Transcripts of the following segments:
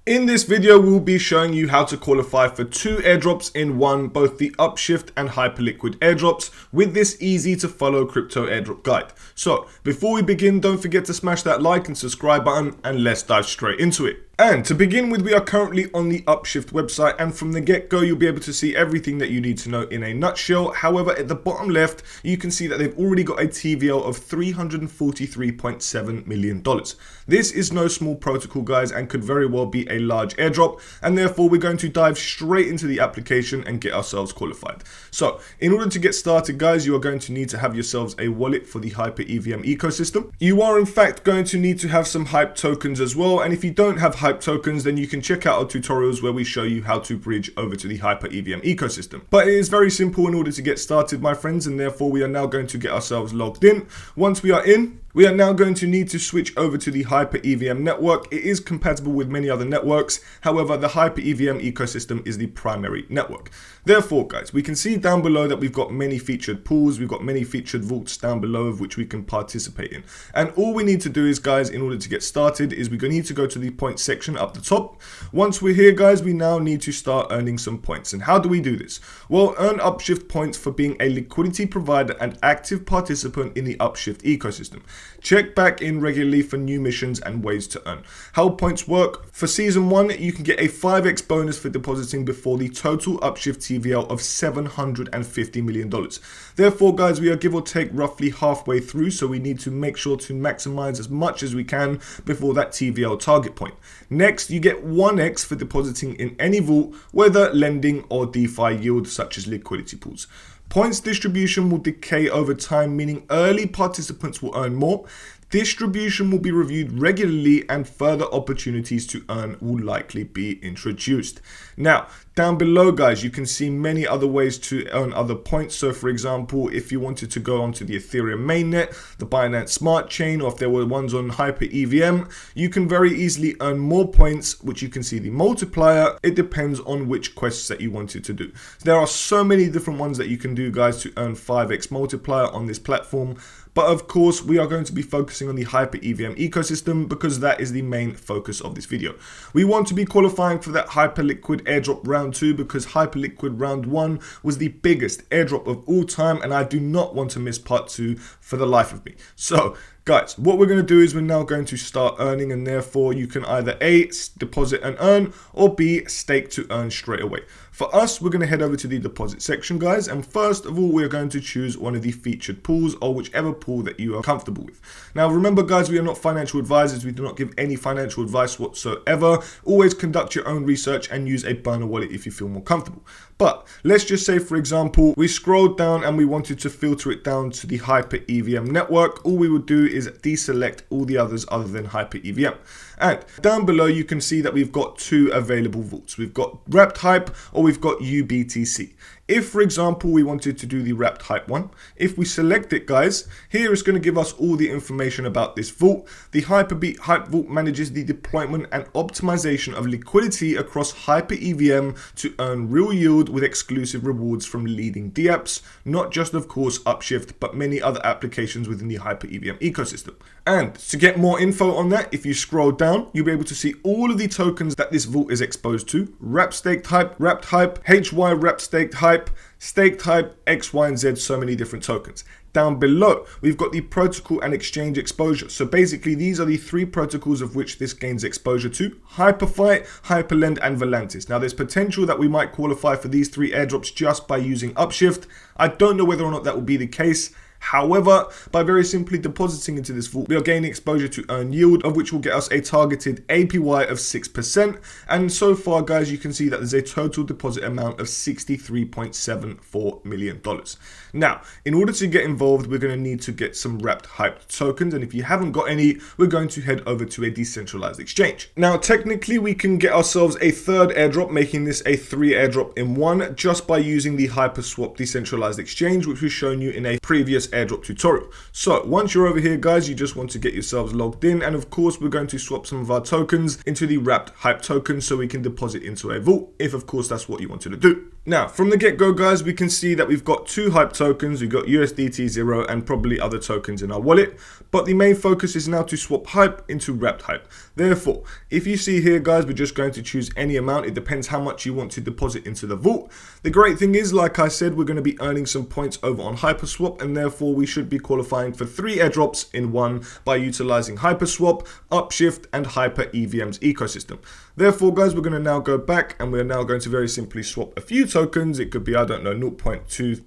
In this video, we'll be showing you how to qualify for 2 airdrops in one, both the Upshift and Hyperliquid airdrops, with this easy to follow crypto airdrop guide. So before we begin, don't forget to smash that like and subscribe button, and let's dive straight into it. And to begin with, we are currently on the Upshift website, and from the get-go you'll be able to see everything that you need to know in a nutshell. However, at the bottom left you can see that they've already got a TVL of $343.7 million. This is no small protocol, guys, and could very well be a large airdrop, and therefore we're going to dive straight into the application and get ourselves qualified. So in order to get started, guys, you are going to need to have yourselves a wallet for the HyperEVM ecosystem. You are in fact going to need to have some hype tokens as well, and if you don't have hype tokens, then you can check out our tutorials where we show you how to bridge over to the HyperEVM ecosystem. But it is very simple in order to get started, my friends, and therefore we are now going to get ourselves logged in. Once we are in, we are now going to need to switch over to the HyperEVM network. It is compatible with many other networks. However, the HyperEVM ecosystem is the primary network. Therefore, guys, we can see down below that we've got many featured pools. We've got many featured vaults down below of which we can participate in. And all we need to do is, guys, in order to get started, is we're going to need to go to the points section up the top. Once we're here, guys, we now need to start earning some points. And how do we do this? Well, earn Upshift points for being a liquidity provider and active participant in the Upshift ecosystem. Check back in regularly for new missions and ways to earn. How points work: for season 1, you can get a 5x bonus for depositing before the total Upshift TVL of $750 million. Therefore, guys, we are give or take roughly halfway through, so we need to make sure to maximize as much as we can before that TVL target point. Next, you get 1x for depositing in any vault, whether lending or DeFi yield such as liquidity pools. Points distribution will decay over time, meaning early participants will earn more. Distribution will be reviewed regularly, and further opportunities to earn will likely be introduced. Now, down below, guys, you can see many other ways to earn other points. So for example, if you wanted to go onto the Ethereum mainnet, the Binance Smart Chain, or if there were ones on HyperEVM, you can very easily earn more points, which you can see the multiplier. It depends on which quests that you wanted to do. There are so many different ones that you can do, guys, to earn 5x multiplier on this platform. But of course, we are going to be focusing on the HyperEVM ecosystem because that is the main focus of this video. We want to be qualifying for that Hyperliquid airdrop round 2 because Hyperliquid round 1 was the biggest airdrop of all time, and I do not want to miss part 2 for the life of me. So guys, what we're going to do is we're now going to start earning, and therefore you can either A, deposit and earn, or B, stake to earn straight away. For us, we're going to head over to the deposit section, guys, and first of all, we're going to choose one of the featured pools or whichever pool that you are comfortable with. Now, remember, guys, we are not financial advisors. We do not give any financial advice whatsoever. Always conduct your own research and use a burner wallet if you feel more comfortable. But let's just say, for example, we scrolled down and we wanted to filter it down to the HyperEVM network. All we would do is deselect all the others other than HyperEVM. And down below, you can see that we've got 2 available vaults. We've got Wrapped Hype, or we've got UBTC. If, for example, we wanted to do the Wrapped Hype one, if we select it, guys, here it's going to give us all the information about this vault. The Hyperbeat Hype Vault manages the deployment and optimization of liquidity across HyperEVM to earn real yield with exclusive rewards from leading dApps, not just, of course, Upshift, but many other applications within the HyperEVM ecosystem. And to get more info on that, if you scroll down, you'll be able to see all of the tokens that this vault is exposed to: Wrapped Staked Hype, Wrapped Hype, HY Wrapped Staked Hype, Staked Hype, X, Y, and Z, so many different tokens. Down below, we've got the protocol and exchange exposure. So basically, these are the 3 protocols of which this gains exposure to: Hyperfight, Hyperlend, and Volantis. Now, there's potential that we might qualify for these 3 airdrops just by using Upshift. I don't know whether or not that will be the case. However, by very simply depositing into this vault, we are gaining exposure to earn yield, of which will get us a targeted APY of 6%. And so far, guys, you can see that there's a total deposit amount of $63.74 million. Now, in order to get involved, we're going to need to get some Wrapped Hype tokens. And if you haven't got any, we're going to head over to a decentralized exchange. Now, technically, we can get ourselves a 3rd airdrop, making this a 3 airdrop in one, just by using the HyperSwap decentralized exchange, which we've shown you in a previous airdrop tutorial. So once you're over here, guys, you just want to get yourselves logged in, and of course we're going to swap some of our tokens into the wrapped hype token so we can deposit into a vault, if of course that's what you wanted to do. Now from the get-go, guys, we can see that we've got 2 hype tokens. We've got USDT 0 and probably other tokens in our wallet, but the main focus is now to swap hype into wrapped hype. Therefore, if you see here, guys, we're just going to choose any amount. It depends how much you want to deposit into the vault. The great thing is, like I said, we're going to be earning some points over on HyperSwap, and therefore we should be qualifying for 3 airdrops in one by utilizing HyperSwap, Upshift, and HyperEVM's ecosystem. Therefore, guys, we're going to now go back and we're now going to very simply swap a few tokens. It could be, I don't know, 0.25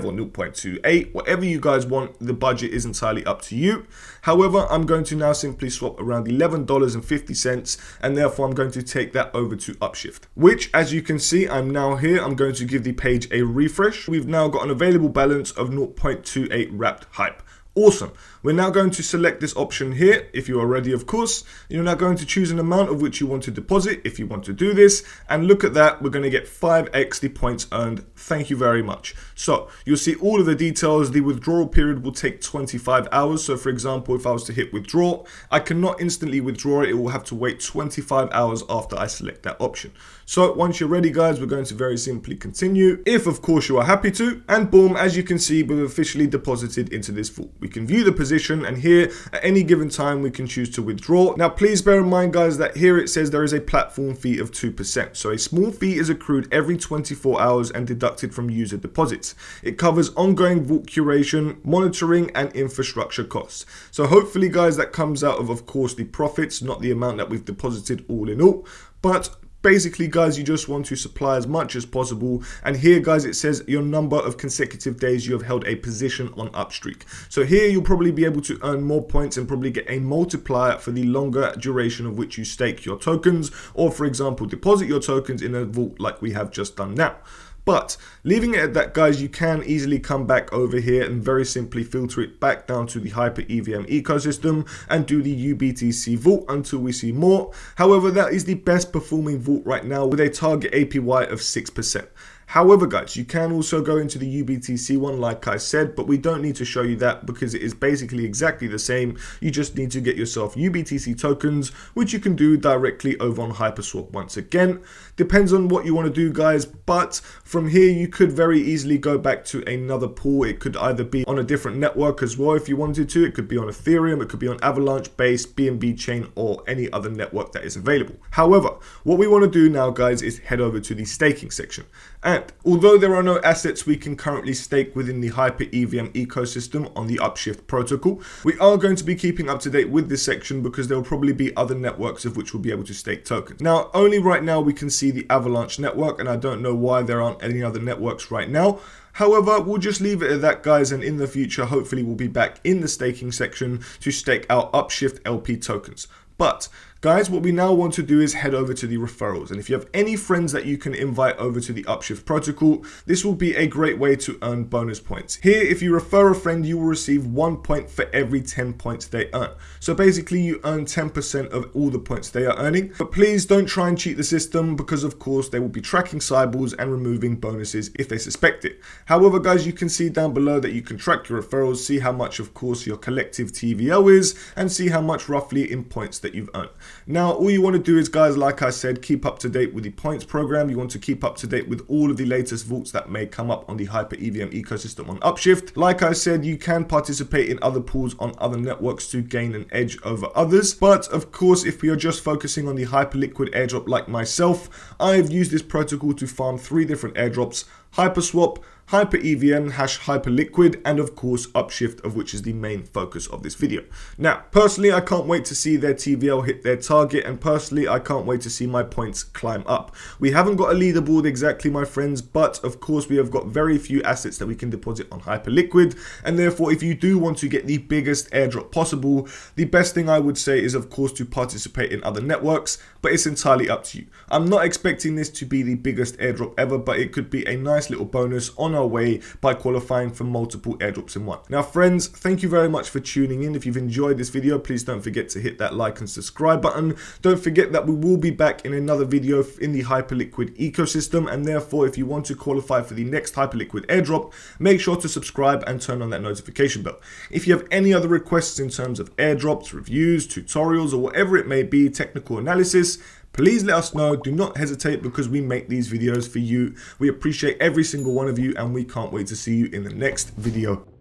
or 0.28, whatever you guys want. The budget is entirely up to you. However, I'm going to now simply swap around $11.50, and therefore I'm going to take that over to Upshift, which, as you can see, I'm now here. I'm going to give the page a refresh. We've now got an available balance of 0.28 wrapped hype. Awesome. We're now going to select this option here. If you are ready, of course, you're now going to choose an amount of which you want to deposit if you want to do this. And look at that, we're going to get 5x the points earned. Thank you very much. So you'll see all of the details. The withdrawal period will take 25 hours. So for example, if I was to hit withdraw, I cannot instantly withdraw it. It will have to wait 25 hours after I select that option. So once you're ready, guys, we're going to very simply continue, if of course you are happy to, and boom, as you can see, we've officially deposited into this vault. We can view the position, and here at any given time we can choose to withdraw. Now please bear in mind, guys, that here it says there is a platform fee of 2%. So a small fee is accrued every 24 hours and deducted from user deposits. It covers ongoing vault curation, monitoring, and infrastructure costs. So hopefully, guys, that comes out of course the profits, not the amount that we've deposited all in all. But basically, guys, you just want to supply as much as possible. And here, guys, it says your number of consecutive days you have held a position on Upstreak. So here you'll probably be able to earn more points and probably get a multiplier for the longer duration of which you stake your tokens, or for example, deposit your tokens in a vault like we have just done now. But leaving it at that, guys, you can easily come back over here and very simply filter it back down to the HyperEVM ecosystem and do the UBTC vault until we see more. However, that is the best performing vault right now with a target APY of 6%. However, guys, you can also go into the UBTC one, like I said, but we don't need to show you that because it is basically exactly the same. You just need to get yourself UBTC tokens, which you can do directly over on HyperSwap once again. Depends on what you want to do, guys, but from here you could very easily go back to another pool. It could either be on a different network as well if you wanted to. It could be on Ethereum, it could be on Avalanche, Base, BNB chain, or any other network that is available. However, what we want to do now, guys, is head over to the staking section. And although there are no assets we can currently stake within the HyperEVM ecosystem on the Upshift protocol, we are going to be keeping up to date with this section because there will probably be other networks of which we'll be able to stake tokens. Now, only right now we can see the Avalanche network, and I don't know why there aren't any other networks right now. However, we'll just leave it at that, guys, and in the future, hopefully we'll be back in the staking section to stake our Upshift LP tokens. But guys, what we now want to do is head over to the referrals. And if you have any friends that you can invite over to the Upshift protocol, this will be a great way to earn bonus points. Here, if you refer a friend, you will receive 1 point for every 10 points they earn. So basically, you earn 10% of all the points they are earning. But please don't try and cheat the system because, of course, they will be tracking cycles and removing bonuses if they suspect it. However, guys, you can see down below that you can track your referrals, see how much, of course, your collective TVL is, and see how much roughly in points that you've earned. Now, all you want to do is, guys, like I said, keep up to date with the points program. You want to keep up to date with all of the latest vaults that may come up on the HyperEVM ecosystem on Upshift. Like I said, you can participate in other pools on other networks to gain an edge over others. But of course, if we are just focusing on the Hyperliquid airdrop like myself, I've used this protocol to farm 3 different airdrops: HyperSwap, HyperEVM, Hyperliquid, and of course Upshift, of which is the main focus of this video. Now, personally, I can't wait to see their TVL hit their target, and personally, I can't wait to see my points climb up. We haven't got a leaderboard exactly, my friends, but of course we have got very few assets that we can deposit on Hyperliquid, and therefore if you do want to get the biggest airdrop possible, the best thing I would say is of course to participate in other networks, but it's entirely up to you. I'm not expecting this to be the biggest airdrop ever, but it could be a nice little bonus on our way by qualifying for multiple airdrops in one. Now friends, thank you very much for tuning in. If you've enjoyed this video, please don't forget to hit that like and subscribe button. Don't forget that we will be back in another video in the Hyperliquid ecosystem, and therefore if you want to qualify for the next Hyperliquid airdrop, make sure to subscribe and turn on that notification bell. If you have any other requests in terms of airdrops, reviews, tutorials, or whatever it may be, technical analysis, please let us know. Do not hesitate, because we make these videos for you. We appreciate every single one of you, and we can't wait to see you in the next video.